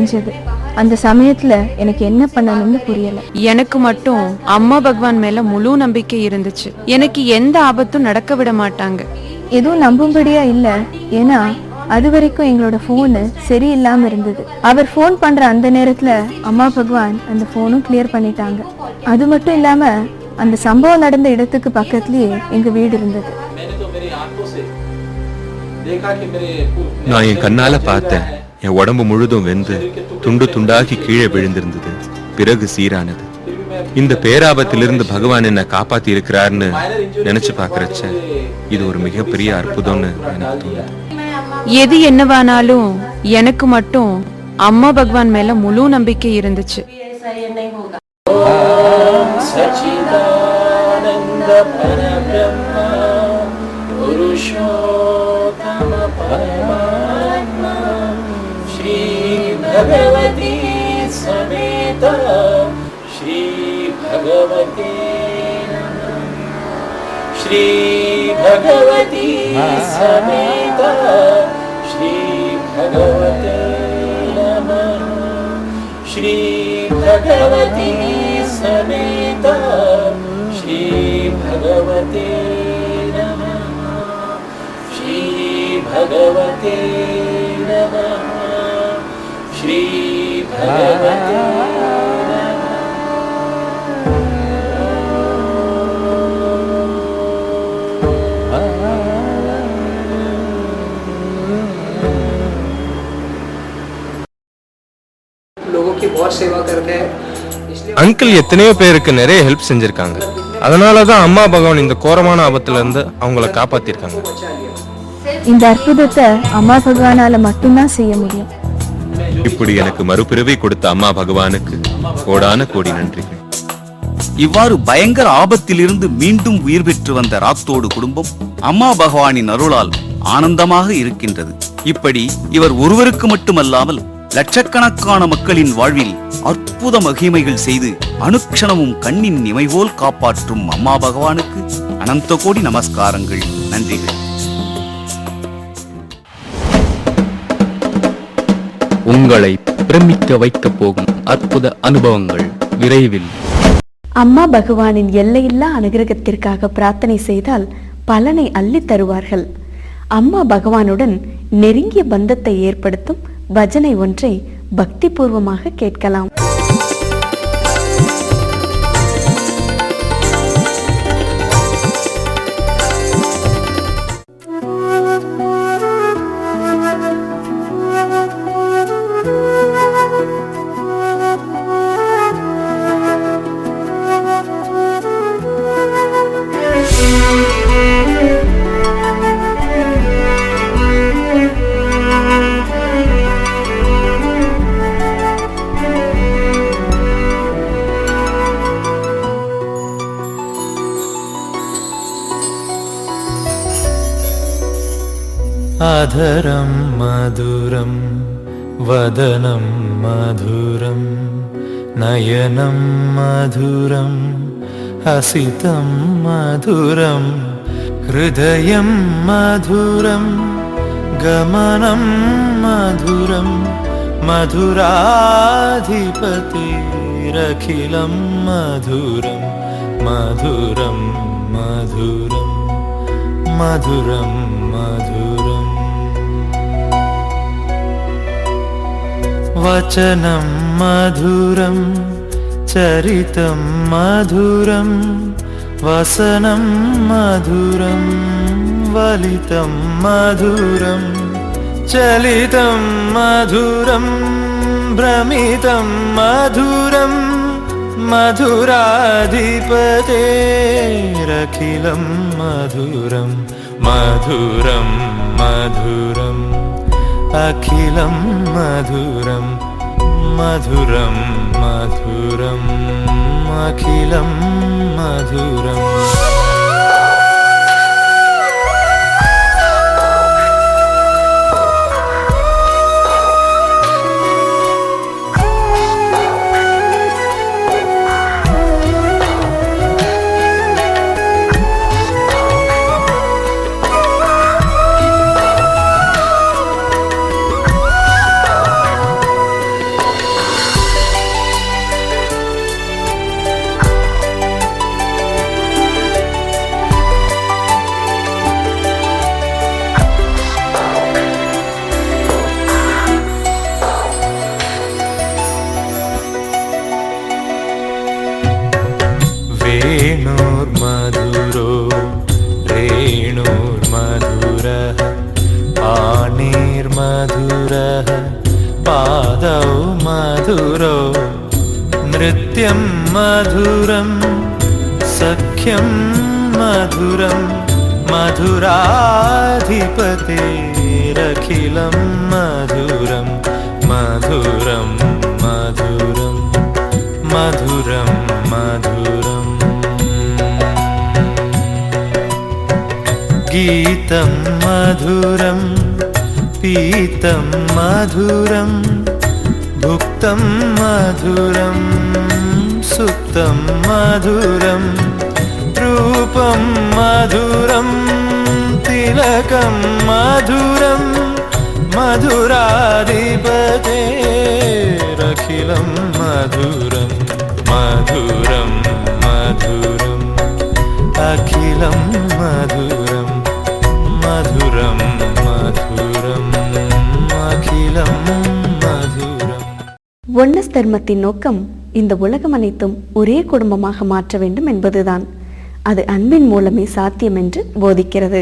தெரிஞ்சது. அந்த சமயத்துல எனக்கு என்ன பண்ணணும்னு புரியல. எனக்கு மட்டும் அம்மா பகவான் மேல முழு நம்பிக்கை இருந்துச்சு. எனக்கு எந்த ஆபத்தும் நடக்க விட மாட்டாங்க. எதுவும் நம்பும்படியா இல்ல. ஏன்னா அது வரைக்கும் எங்களோட போனு சரியில்லாம இருந்தது. அவர் போன் பண்ற அந்த நேரத்துல அம்மா பகவான் அந்த போனும் கிளியர் பண்ணிட்டாங்க. அது மட்டும் இல்லாம அந்த சம்பவம் நடந்த இடத்துக்கு பக்கத்துலயே எங்க வீடு இருந்தது. நான் என் கண்ணால பார்த்தேன். என் உடம்பு முழுதும் வெந்து துண்டு துண்டாகி கீழே விழுந்திருந்தது. பிறகு சீரானது. இந்த பேராபத்திலிருந்து பகவான் என்ன காப்பாத்தி இருக்கிறார்னு நினைச்சு பாக்குறச்ச இது ஒரு மிகப்பெரிய அற்புதம்னு எனக்கு தோணுது. எது என்னவானாலும் எனக்கு மட்டும் அம்மா பகவான் மேல முழு நம்பிக்கை இருந்துச்சு. भगवती समेत श्री भगवती श्री भगवती समेत श्री भगवते नमः श्री भगवती समेत श्री भगवते नमः श्री भगवते नमः श्री भगवते लोगों की बहुत सेवा करते हैं. அங்கிள் எத்தனையோ பேருக்கு நிறைய ஹெல்ப் செஞ்சிருக்காங்க. அதனாலதான் அம்மா பகவான் இந்த கோரமான ஆபத்துல இருந்து அவங்கள காப்பாத்திருக்காங்க. இந்த அற்புதத்தை அம்மா பகவானால மட்டும்தான் செய்ய முடியும். இப்படி எனக்கு மறுபிறவி கொடுத்த அம்மா பகவானுக்கு கோடான கோடி நன்றிகள். இவ்வாறு பயங்கர ஆபத்திலிருந்து மீண்டும் உயிர் பெற்று வந்த ராத்தோடு குடும்பம் அம்மா பகவானின் அருளால் ஆனந்தமாக இருக்கின்றது. இப்படி இவர் ஒருவருக்கு மட்டுமல்லாமல் லட்சக்கணக்கான மக்களின் வாழ்வில் அற்புத மகிமைகள் செய்து அனுக்ஷணமும் கண்ணின் இமைபோல் காப்பாற்றும் அம்மா பகவானுக்கு அனந்த கோடி நமஸ்காரங்கள், நன்றிகள். உங்களை பிரமிக்க வைக்க போகும் அற்புத அனுபவங்கள் விரைவில். அம்மா பகவானின் எல்லையில்லா அனுகிரகத்திற்காக பிரார்த்தனை செய்தால் பலனை அள்ளி தருவார்கள். அம்மா பகவானுடன் நெருங்கிய பந்தத்தை ஏற்படுத்தும் பஜனை ஒன்றை பக்தி பூர்வமாக கேட்கலாம். अधरं मधुरं वदनं मधुरं नयनं मधुरं हसितं मधुरं हृदयं मधुरं गमनं मधुरं मधुराधिपतिरखिलं मधुरं मधुरं मधुरं मधुरं मधुरं वचनं मधुरं चरितं मधुरं वसनं मधुरं वलितं मधुरं चलितं मधुरं भ्रमितं मधुरं मधुराधिपतेरखिलं मधुरं मधुरं मधुरं अखिलं मधुरं मधुरं मधुरं अखिलं मधुरम् आदौ मधुरो नृत्यं मधुरं सख्यं मधुरं मधुराधिपतेरखिलं मधुरं मधुरं मधुरं मधुरं मधुरम् गीतं मधुरं पीतं मधुरं भुक्तं मधुरं सुप्तं मधुरं रूपं मधुरं तिलकं मधुरं मधुराधिपतेरखिलं मधुरं मधुरं मधुरम् अखिलं मधुरं मधुरं मधुरम् अखिलं मधुरम्. ஒன்னஸ் தர்மத்தின் நோக்கம் இந்த உலகம் அனைத்தும் ஒரே குடும்பமாக மாற்ற வேண்டும் என்பதுதான். அது அன்பின் மூலமே சாத்தியம் என்று போதிக்கிறது.